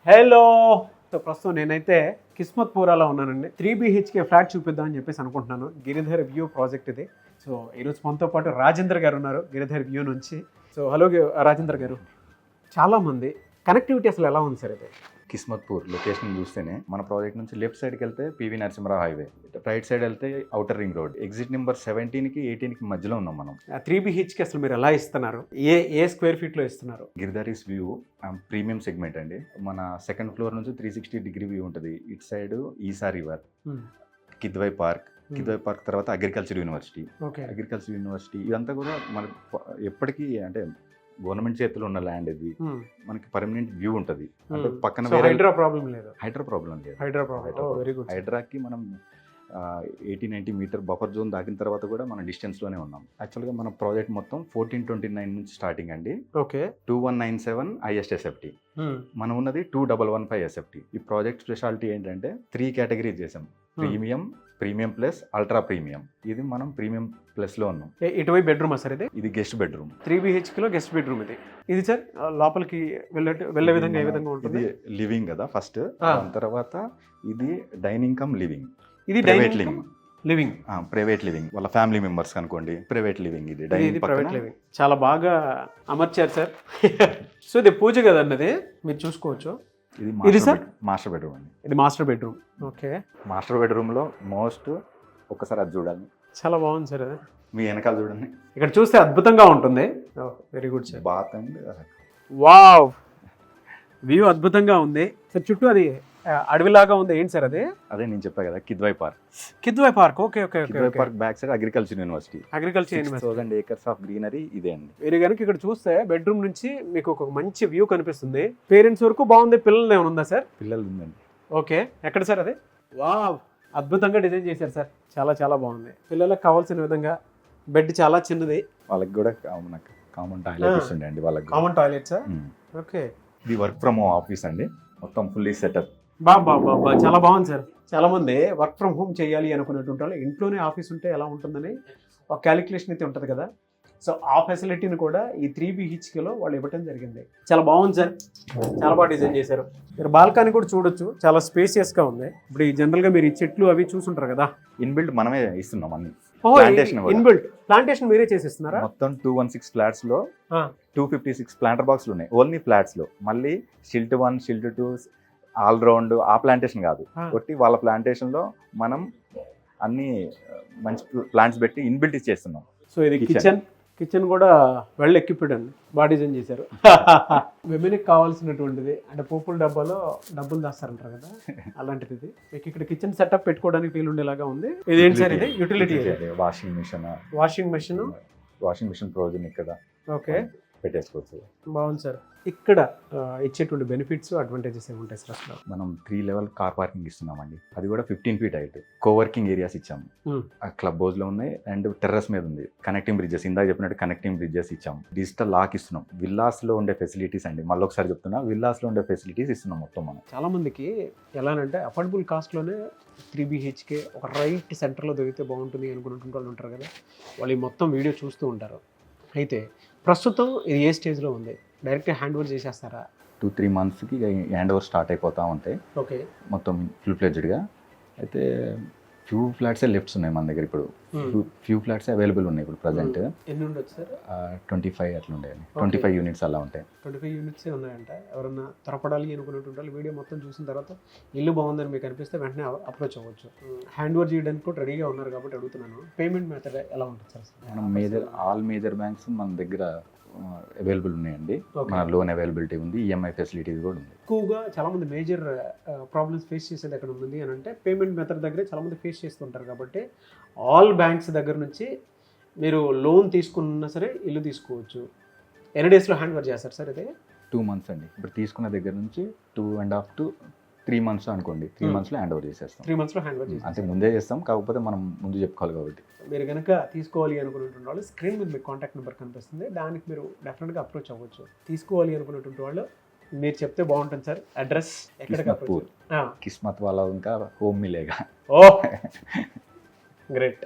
Hello. So ప్రస్తుతం నేనైతే కిస్మత్ పూరాలో ఉన్నానండి. 3 BHK ఫ్లాట్ చూపిద్దామని చెప్పేసి అనుకుంటున్నాను. గిరిధర్ వ్యూ ప్రాజెక్ట్ ఇది. సో ఈరోజు మనతో పాటు రాజేంద్ర గారు ఉన్నారు గిరిధర్ వ్యూ నుంచి. సో హలో రాజేంద్ర గారు, చాలామంది కనెక్టివిటీ అసలు ఎలా ఉంది సార్ ఇది? కిస్మత్పూర్ లొకేషన్ చూస్తేనే మన ప్రాజెక్ట్ నుంచి లెఫ్ట్ సైడ్కి వెళ్తే PV Narasimha Rao highway, right side వెళ్తే outer ring road, exit number 17కి 18కి మధ్యలో ఉన్నాం మనం. 3 BHK అసలు మీరు ఎలా ఇస్తున్నారు? ఏ స్క్వేర్ ఫీట్లో ఇస్తున్నారు? గిరిధారీస్ వ్యూ ప్రీమియం సెగ్మెంట్ అండి. మన సెకండ్ ఫ్లోర్ నుంచి 360 డిగ్రీ వ్యూ ఉంటుంది. ఇటు సైడ్ ఈసా రివర్, కిద్వై పార్క్ తర్వాత అగ్రికల్చర్ యూనివర్సిటీ. అగ్రికల్చర్ యూనివర్సిటీ ఇదంతా కూడా మనకి ఎప్పటికీ అంటే గవర్నమెంట్ చేతిలో ఉన్న ల్యాండ్ ఇది. మనకి పర్మనెంట్ వ్యూ ఉంటుంది. అంటే పక్కన హైడ్రా ప్రాబ్లం లేదు. హైడ్రాకి మనం 80-90 మీటర్ బఫర్ జోన్ దాటిన తర్వాత కూడా మన డిస్టెన్స్లోనే ఉన్నాం. యాక్చువల్గా మన ప్రాజెక్ట్ మొత్తం 1429 నుంచి స్టార్టింగ్ అండి. 2197 ISSFT. మనం ఉన్నది 2115 SFT. ఈ ప్రాజెక్ట్ స్పెషాలిటీ ఏంటంటే 3 కేటగిరీస్ చేసాం. Premium plus, ultra premium. ఇది మనం ప్రీమియం ప్లస్ లో ఉన్నాం. ఇటువైపు బెడ్రూమ్ సార్ ఇది గెస్ట్ బెడ్రూమ్. 3 BHK లో గెస్ట్ బెడ్రూమ్ ఇది సార్. లోపలికి వెళ్ళే విధంగా ఏ విధంగా ఉంటుంది? ఇది లివింగ్ కదా ఫస్ట్, దాని తర్వాత ఇది డైనింగ్ కమ్ లివింగ్. ఇది ప్రైవేట్ లివింగ్ వాళ్ళ ఫ్యామిలీ మెంబర్స్ అనుకోండి. ప్రైవేట్ లివింగ్ ఇది ప్రైవేట్ లివింగ్. చాలా బాగా అమర్చారు సార్. సో ఇది పూజ కదా అన్నది మీరు చూసుకోవచ్చు. ఇది సార్ మాస్టర్ బెడ్రూమ్ అండి. ఇది master bedroom. Okay, master bedroom లో మోస్ట్ ఒక్కసారి అది చూడాలి. చాలా బాగుంది సార్. అది మీ వెనకాల చూడండి, ఇక్కడ చూస్తే అద్భుతంగా ఉంటుంది. Very good sir. Bath and wow, view అద్భుతంగా ఉంది సార్. చుట్టూ అది అడవిలాగా ఉంది. ఏంటి సార్ అది? అదే నేను చెప్పా కదా, Kidwai park. Okay. Kidwai park back side agriculture university. 6,000 acres of greenery ఇదే అండి. మీరు కనుక ఇక్కడ చూస్తే బెడ్రూమ్ నుంచి మీకు ఒక మంచి వ్యూ కనిపిస్తుంది. పేరెంట్స్ వరకు బాగుంది. పిల్లలు ఏమైనా ఉందా సార్? పిల్లలు ఉందండి. ఓకే, ఎక్కడ సార్ అది? వావ్, అద్భుతంగా డిజైన్ చేశారు సార్. చాలా బాగుంది. పిల్లలకు కావాల్సిన విధంగా బెడ్ చాలా చిన్నది. వాళ్ళకి కూడా కామన్ టాయిలెట్స్ ఉండే అండి. వాళ్ళకి కామన్ టాయిలెట్స్. ఓకే, ఇది వర్క్ ఫ్రమ్ హోమ్ ఆఫీస్ అండి. మొత్తం ఫుల్లీ సెటప్. బాబా చాలా బాగుంది సార్. చాలా మంది వర్క్ ఫ్రమ్ హోమ్ చేయాలి అనుకునేటువంటి వాళ్ళు ఇంట్లోనే ఆఫీస్ ఉంటే ఎలా ఉంటుందని ఒక క్యాలిక్యులేషన్ అయితే ఉంటుంది కదా. సో ఆ ఫెసిలిటీని కూడా ఈ 3 BHKలో వాళ్ళు ఇవ్వటం జరిగింది. చాలా బాగుంది సార్. చాలా బాగా డిజైన్ చేశారు. మీరు బాల్కనీ కూడా చూడొచ్చు, చాలా స్పేసియస్గా ఉంది. ఇప్పుడు ఈ జనరల్గా మీరు ఈ చెట్లు అవి చూసుంటారు కదా. ఇన్బిల్ట్ మనమే ఇస్తున్నాం అన్ని. ఇన్బిల్ట్ ప్లాంటేషన్ మీరే చేసిస్తున్నారా? మొత్తం 216 ఫ్లాట్స్ లో 256 ప్లాంటర్ బాక్స్లు ఉన్నాయి. ఓన్లీ ఫ్లాట్స్ లో. మళ్ళీ షిల్ట్ 1, షిల్ట్ 2 ఆల్ రౌండ్ ఆ ప్లాంటేషన్ కాదు. కొట్టి వాళ్ళ ప్లాంటేషన్ లో మనం అన్ని మంచి ప్లాంట్స్ పెట్టి ఇన్బిల్ట్ చేస్తున్నాం. సో ఇది కిచెన్ కూడా వెల్ ఎక్విప్డ్ అండి. బాగా డిజైన్ చేశారు. విమెన్కి కావాల్సినటువంటిది అంటే పోపుల డబ్బాలో డబ్బులు దాస్తారంటారు కదా, అలాంటిది ఇది. మీకు ఇక్కడ కిచెన్ సెటప్ పెట్టుకోవడానికి వీలు ఉండేలాగా ఉంది. ఇది ఏంటి సార్? ఇది యూటిలిటీ వాషింగ్ మిషన్ ప్రొవిజన్ ఇక్కడ. ఓకే, పెట్టేసుకోవచ్చు. బాగుంది సార్. ఇక్కడ ఇచ్చేటువంటి బెనిఫిట్స్, అడ్వాంటేజెస్ ఏముంటాయి సార్? అసలు మనం 3 level కార్ పార్కింగ్ ఇస్తున్నామండి. అది కూడా 15 feet హైట్. కోవర్కింగ్ ఏరియాస్ ఇచ్చాము. క్లబ్ హౌస్ లో ఉన్నాయి అండ్ టెర్రస్ మీద ఉంది. కనెక్టింగ్ బ్రిడ్జెస్, ఇందాక చెప్పినట్టు కనెక్టింగ్ బ్రిడ్జెస్ ఇచ్చాము. డిజిటల్ లాక్ ఇస్తున్నాం. విల్లాస్ లో ఉండే ఫెసిలిటీస్ అండి. మళ్ళీ ఒకసారి చెప్తున్నా, విల్లాస్ లో ఉండే ఫెసిలిటీస్ ఇస్తున్నాం మొత్తం మనం. చాలా మందికి ఎలానంటే అఫోర్డబుల్ కాస్ట్ లోనే 3 BHK ఒక రైట్ సెంటర్లో దొరికితే బాగుంటుంది అనుకున్నటువంటి వాళ్ళు ఉంటారు కదా. వాళ్ళు ఈ మొత్తం వీడియో చూస్తూ ఉంటారు. అయితే ప్రస్తుతం ఇది ఏ స్టేజ్లో ఉంది? డైరెక్ట్ హ్యాండ్ ఓవర్ చేసేస్తారా? 2-3 monthsకి హ్యాండ్ ఓవర్ స్టార్ట్ అయిపోతూ ఉంటాయి. ఓకే, మొత్తం ఫుల్ ఫ్లెడ్జ్డ్గా. అయితే ఫ్యూ ఫ్లాట్సే లెఫ్ట్స్ ఉన్నాయి మన దగ్గర. ఇప్పుడు ఫ్యూ ఫ్లాట్స్ అవైలబుల్ ఉన్నాయి ఇప్పుడు ప్రజెంట్. ఎన్ని ఉండొచ్చు సార్? 25 అట్లా ఉంటాయండి. 25 units అలా ఉంటాయి. 25 units ఉన్నాయంట. ఎవరన్నా త్వరపడాలి అనుకున్నటువంటి వాళ్ళు వీడియో మొత్తం చూసిన తర్వాత ఇల్లు బాగుందని మీకు అనిపిస్తే వెంటనే అప్రోచ్ అవ్వచ్చు. హ్యాండ్ ఓవర్ చేయడానికి కూడా రెడీగా ఉన్నారు కాబట్టి అడుగుతున్నాను. పేమెంట్ మెథడ్ ఎలా ఉంటుంది సార్? మనం ఆల్ మేజర్ బ్యాంక్స్ మన దగ్గర అవైలబుల్ ఉన్నాయండి. మన లోన్ అవైలబిలిటీ ఉంది, ఈఎంఐ ఫెసిలిటీస్ కూడా ఉంది. ఎక్కువగా చాలా మంది మేజర్ ప్రాబ్లమ్స్ ఫేస్ చేసేది ఎక్కడ ఉంది అని అంటే పేమెంట్ మెథడ్ దగ్గర చాలా మంది ఫేస్ చేస్తుంటారు. కాబట్టి ఆల్ బ్యాంక్స్ దగ్గర నుంచి మీరు లోన్ తీసుకున్నా సరే ఇల్లు తీసుకోవచ్చు. ఎన్ని డేస్లో హ్యాండ్ ఓవర్ చేస్తారు సార్? ఇది 2 months అండి. ఇప్పుడు తీసుకున్న దగ్గర నుంచి 2.5 to 3 months అనుకోండి. 3 monthsలో హ్యాండ్ ఓవర్ చేసేస్తాం. 3 monthsలో హ్యాండ్ ఓవర్ చేస్తాం. అంటే ముందే చేస్తాం, కాకపోతే మనం ముందు చెప్పుకోవాలి కాబట్టి. మీరు కనుక తీసుకోవాలి అనుకున్నటువంటి వాళ్ళు స్క్రీన్ మీద మీకు కాంటాక్ట్ నెంబర్ కనిపిస్తుంది. దానికి మీరు డెఫినెట్గా అప్రోచ్ అవ్వచ్చు. తీసుకోవాలి అనుకున్నటువంటి వాళ్ళు మీరు చెప్తే బాగుంటుంది సార్. అడ్రస్ ఎక్కడ? కిస్మత్ వాళ్ళ ఇంకా హోమ్ మిలేగా. ఓ గ్రేట్.